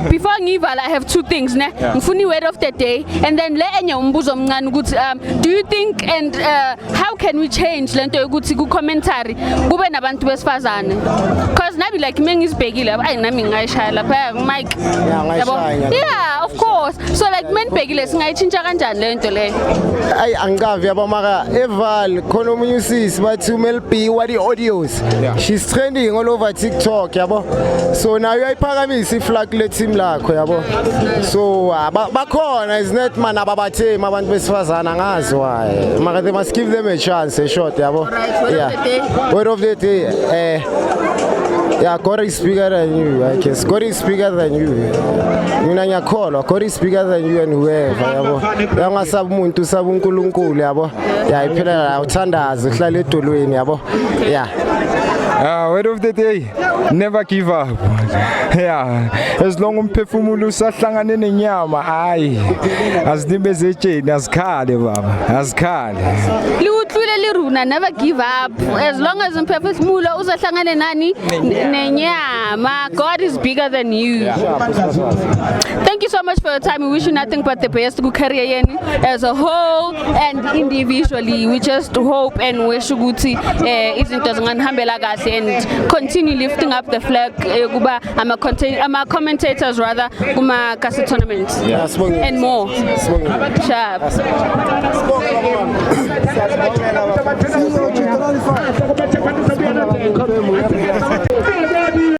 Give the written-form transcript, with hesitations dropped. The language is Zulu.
before ngivala I have two things ne ngifuna word of the day and then le enye umbuzo omncane ukuthi do you think and how can we change lento yokuthi ku commentary kube nabantu besifazane because nabi like mengizibhekile ayi nami ngayishaya lapha Mike yeah of course so like menibhekile singayichinja kanjani lento le ayi angikavi yabo maka eval khona umunye usisi bathi uMelB what the audios she's trending all over TikTok yabo so nayo uyayiphakamisa iflag le team lakho yabo so bakhona is not man ababathema abantu besifazana ngazi why maka they must give them a chance a shot yabo yeah word of the day yeah, God is bigger than you. I guess God is bigger than you. Mina ngiyakholwa God is bigger than you and whoever yabo. Yangasaba umuntu usaba uNkulunkulu yabo. Yeah, iphela la uthandaza uhlala edolweni yabo. Yeah. Word of the day, never give up. Yeah, as long umphefumulo usahlangane nenyama hayi azinibeze etsheni asikhale baba asikhale liutlwile liruna never give up as long as umphefumulo usahlangane nani nenyama God is bigger than you. Thank you so much for your time. We wish you nothing but the best ku career yenu as a whole and individually. We just hope and wish ukuthi izinto zinganihambela kahle and continue lifting up the flag kuba ama commentators rather kuma kasi tournaments and more sharp